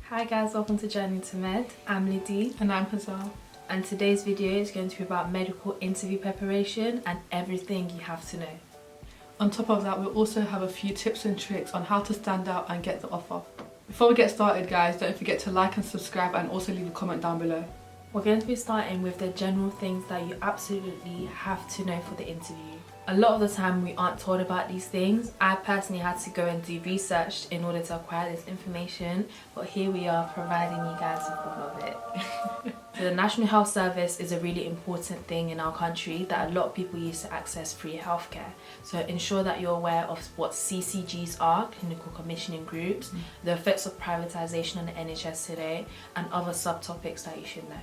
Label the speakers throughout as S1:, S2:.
S1: Hi guys, welcome to Journey2Med. I'm Liddy.
S2: And I'm Hazal.
S1: And today's video is going to be about medical interview preparation and everything you have to know.
S2: On top of that, we'll also have a few tips and tricks on how to stand out and get the offer. Before we get started guys, don't forget to like and subscribe and also leave a comment down below.
S1: We're going to be starting with the general things that you absolutely have to know for the interview. A lot of the time we aren't told about these things. I personally had to go and do research in order to acquire this information, but here we are providing you guys with all of it. So the National Health Service is a really important thing in our country that a lot of people use to access free healthcare. So ensure that you're aware of what CCGs are, clinical commissioning groups, the effects of privatisation on the NHS today, and other subtopics that you should know.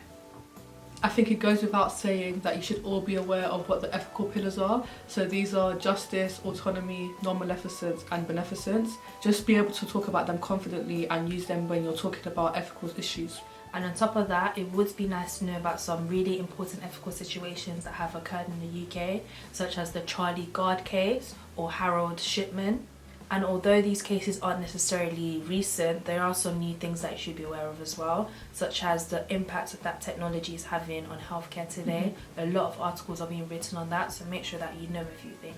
S2: I think it goes without saying that you should all be aware of what the ethical pillars are. So these are justice, autonomy, non-maleficence and beneficence. Just be able to talk about them confidently and use them when you're talking about ethical issues.
S1: And on top of that, it would be nice to know about some really important ethical situations that have occurred in the UK, such as the Charlie Gard case or Harold Shipman. And although these cases aren't necessarily recent, there are some new things that you should be aware of as well, such as the impact that technology is having on healthcare today. A lot of articles are being written on that, so make sure that you know a few things.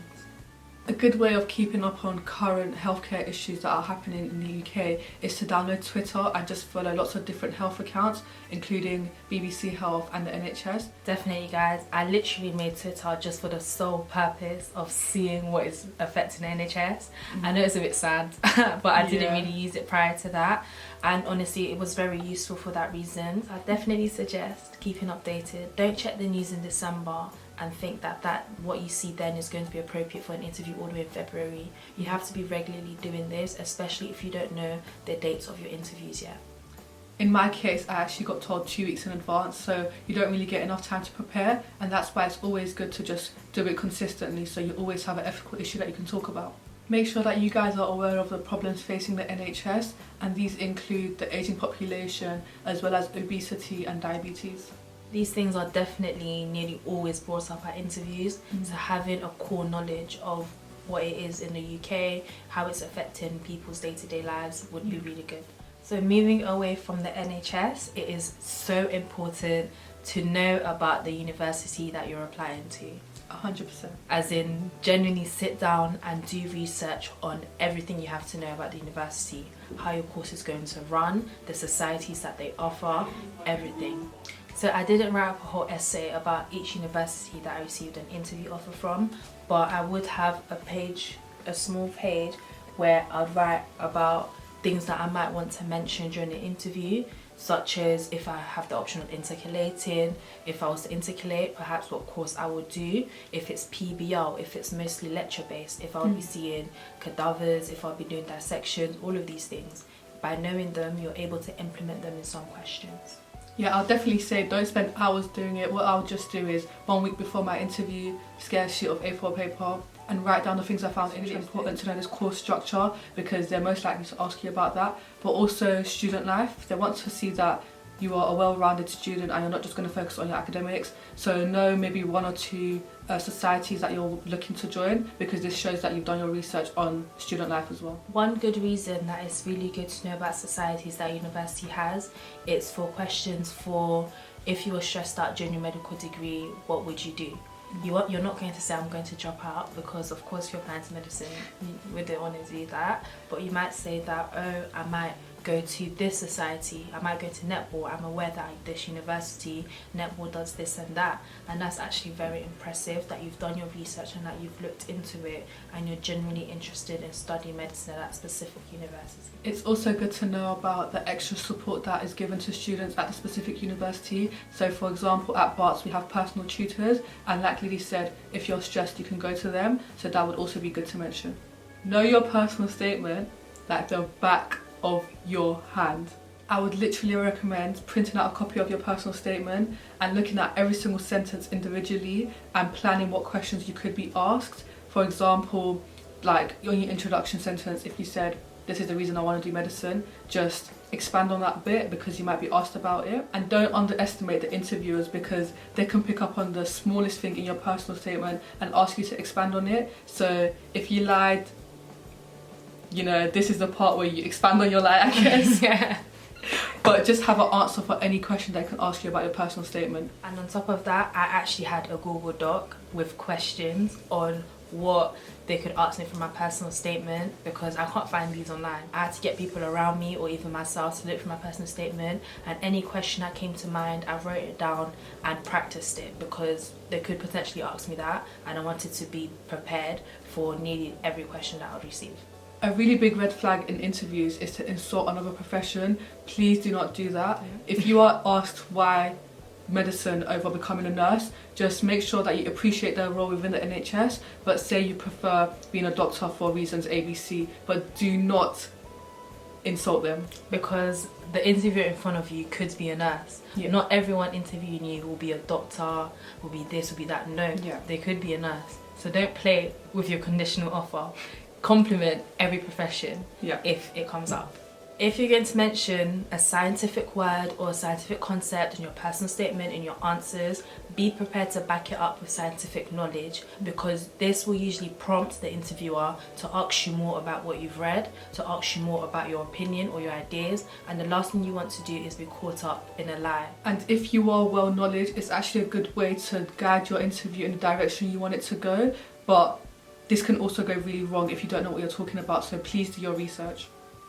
S2: A good way of keeping up on current healthcare issues that are happening in the UK is to download Twitter and just follow lots of different health accounts, including BBC Health and the NHS.
S1: Definitely guys, I literally made Twitter just for the sole purpose of seeing what is affecting the NHS. I know it's a bit sad, but I didn't really use it prior to that. And honestly, it was very useful for that reason. So I definitely suggest keeping updated. Don't check the news in December and think that what you see then is going to be appropriate for an interview all the way in February. You have to be regularly doing this, especially if you don't know the dates of your interviews yet.
S2: In my case, I actually got told 2 weeks in advance, so you don't really get enough time to prepare, and that's why it's always good to just do it consistently so you always have an ethical issue that you can talk about. Make sure that you guys are aware of the problems facing the NHS, and these include the ageing population as well as obesity and diabetes.
S1: These things are definitely nearly always brought up at interviews, so having a core knowledge of what it is in the UK, how it's affecting people's day-to-day lives would be really good. So moving away from the NHS, it is so important to know about the university that you're applying to.
S2: 100%.
S1: As in, genuinely sit down and do research on everything you have to know about the university, how your course is going to run, the societies that they offer, everything. So I didn't write up a whole essay about each university that I received an interview offer from, but I would have a small page where I'd write about things that I might want to mention during the interview, such as if I have the option of intercalating, if I was to intercalate, perhaps what course I would do, if it's PBL, if it's mostly lecture based, if I would be seeing cadavers, if I'll be doing dissections, all of these things. By knowing them, you're able to implement them in some questions.
S2: Yeah, I'll definitely say don't spend hours doing it. What I'll just do is 1 week before my interview, get a sheet of A4 paper and write down the things I found really important to know this course structure, because they're most likely to ask you about that. But also student life, they want to see that you are a well-rounded student and you're not just going to focus on your academics. So know maybe 1 or 2 societies that you're looking to join, because this shows that you've done your research on student life as well.
S1: One good reason that it's really good to know about societies that university has, it's for questions for if you were stressed out during your medical degree, what would you do? You're not going to say I'm going to drop out, because of course if you're applying to medicine you wouldn't want to do that, but you might say that, oh, I might go to this society, I might go to netball, I'm aware that at this university netball does this and that, and that's actually very impressive that you've done your research and that you've looked into it and you're genuinely interested in studying medicine at that specific university.
S2: It's also good to know about the extra support that is given to students at the specific university. So for example, at Barts we have personal tutors, and like Liddy said, if you're stressed you can go to them, so that would also be good to mention. Know your personal statement like the back of your hand. I would literally recommend printing out a copy of your personal statement and looking at every single sentence individually and planning what questions you could be asked. For example, like on your introduction sentence, if you said, this is the reason I want to do medicine, just expand on that bit because you might be asked about it. And don't underestimate the interviewers, because they can pick up on the smallest thing in your personal statement and ask you to expand on it. So if you lied, you know, this is the part where you expand on your lie, I guess.
S1: Yeah.
S2: but just have an answer for any question they can ask you about your personal statement.
S1: And on top of that, I actually had a Google Doc with questions on what they could ask me for my personal statement, because I can't find these online. I had to get people around me or even myself to look for my personal statement, and any question that came to mind, I wrote it down and practiced it, because they could potentially ask me that, and I wanted to be prepared for nearly every question that I would receive.
S2: A really big red flag in interviews is to insult another profession. Please do not do that. If you are asked why medicine over becoming a nurse, just make sure that you appreciate their role within the NHS, but say you prefer being a doctor for reasons ABC, but do not insult them.
S1: Because the interviewer in front of you could be a nurse.
S2: Yeah.
S1: Not everyone interviewing you will be a doctor, will be this, will be that. No, they could be a nurse. So don't play with your conditional offer. Compliment every profession if it comes up. If you're going to mention a scientific word or a scientific concept in your personal statement, in your answers, be prepared to back it up with scientific knowledge, because this will usually prompt the interviewer to ask you more about what you've read, to ask you more about your opinion or your ideas, and the last thing you want to do is be caught up in a lie.
S2: And if you are well knowledge, it's actually a good way to guide your interview in the direction you want it to go, but this can also go really wrong if you don't know what you're talking about, so please do your research.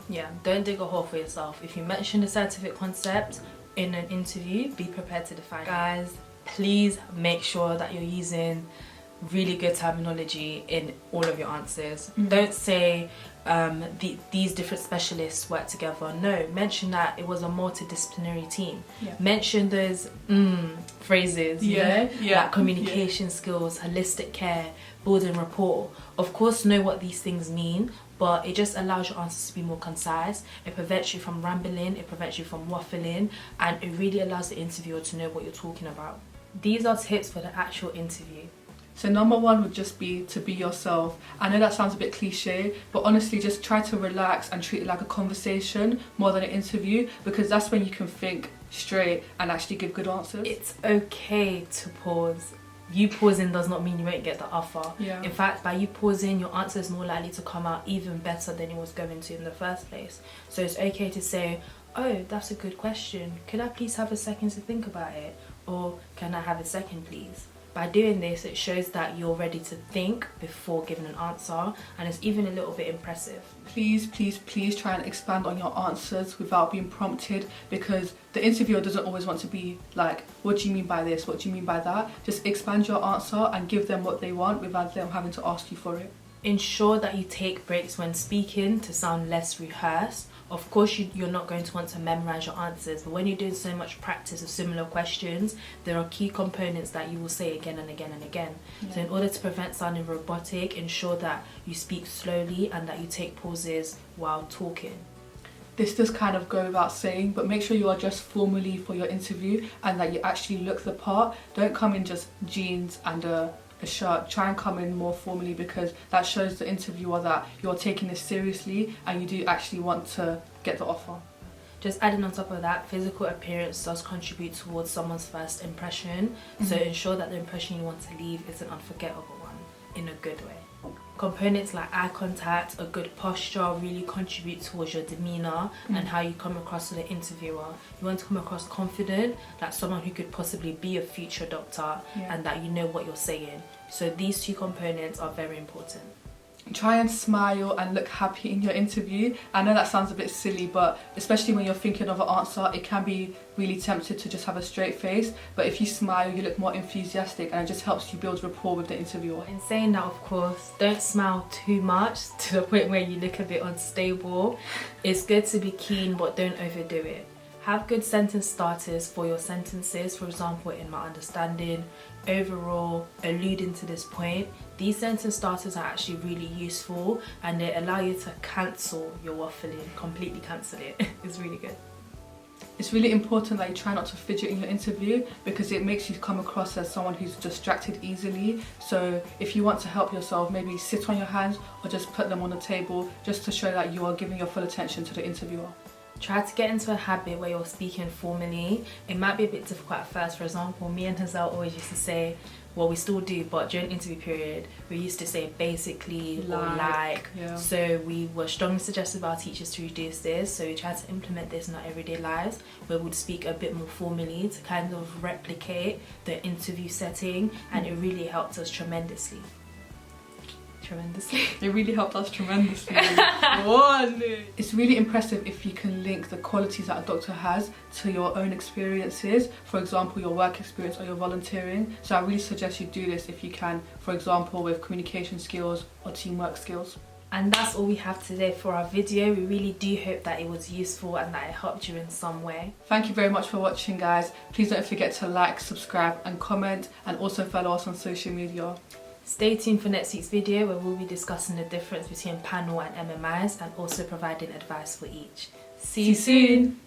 S1: Yeah, don't dig a hole for yourself. If you mention a scientific concept in an interview, be prepared to define it. Guys, please make sure that you're using really good terminology in all of your answers. Don't say these different specialists work together. No, mention that it was a multidisciplinary team. Mention those phrases, like communication skills, holistic care, building rapport. Of course, know what these things mean, but it just allows your answers to be more concise. It prevents you from rambling, it prevents you from waffling, and it really allows the interviewer to know what you're talking about. These are tips for the actual interview.
S2: So number one would just be to be yourself. I know that sounds a bit cliche, but honestly just try to relax and treat it like a conversation more than an interview, because that's when you can think straight and actually give good answers.
S1: It's okay to pause. You pausing does not mean you won't get the offer. In fact, by you pausing, your answer is more likely to come out even better than it was going to in the first place. So it's okay to say, oh, that's a good question. Could I please have a second to think about it? Or can I have a second, please? By doing this, it shows that you're ready to think before giving an answer, and it's even a little bit impressive.
S2: Please, please, please try and expand on your answers without being prompted, because the interviewer doesn't always want to be like, what do you mean by this? What do you mean by that? Just expand your answer and give them what they want without them having to ask you for it. Ensure
S1: that you take breaks when speaking to sound less rehearsed. Of course, you're not going to want to memorize your answers, but when you're doing so much practice of similar questions, there are key components that you will say again and again and again. So in order to prevent sounding robotic, ensure that you speak slowly and that you take pauses while talking. This does kind of go without saying, but make sure you are dressed formally for your interview and that you actually look the part. Don't come in just jeans and a shirt. Try and come in more formally, because that shows the interviewer that you're taking this seriously and you do actually want to get the offer. Just adding on top of that, physical appearance does contribute towards someone's first impression, so ensure that the impression you want to leave is an unforgettable one in a good way. Components like eye contact, a good posture really contribute towards your demeanour and how you come across to the interviewer. You want to come across confident, like someone who could possibly be a future doctor, and that you know what you're saying. So these two components are very important. Try and smile and look happy in your interview. I know that sounds a bit silly, but especially when you're thinking of an answer, it can be really tempted to just have a straight face. But if you smile, you look more enthusiastic, and it just helps you build rapport with the interviewer. In saying that, of course, don't smile too much to the point where you look a bit unstable. It's good to be keen, but don't overdo it. Have good sentence starters for your sentences. For example, in my understanding, overall, alluding to this point. These sentence starters are actually really useful, and they allow you to cancel your waffling, completely cancel it. It's really good. It's really important that you try not to fidget in your interview, because it makes you come across as someone who's distracted easily. So if you want to help yourself, maybe sit on your hands or just put them on the table, just to show that you are giving your full attention to the interviewer. Try to get into a habit where you're speaking formally. It might be a bit difficult at first. For example, me and Hazel always used to say, well, we still do, but during interview period we used to say basically or like.
S2: Yeah.
S1: So we were strongly suggested by our teachers to reduce this, so we tried to implement this in our everyday lives, where we'd speak a bit more formally to kind of replicate the interview setting, and it really helped us tremendously.
S2: It really helped us tremendously. It's really impressive if you can link the qualities that a doctor has to your own experiences, for example your work experience or your volunteering. So I really suggest you do this if you can, for example with communication skills or teamwork skills.
S1: And that's all we have today for our video. We really do hope that it was useful and that it helped you in some way.
S2: Thank you very much for watching, guys. Please don't forget to like, subscribe and comment, and also follow us on social media.
S1: Stay tuned for next week's video, where we'll be discussing the difference between panel and MMIs and also providing advice for each. See you soon!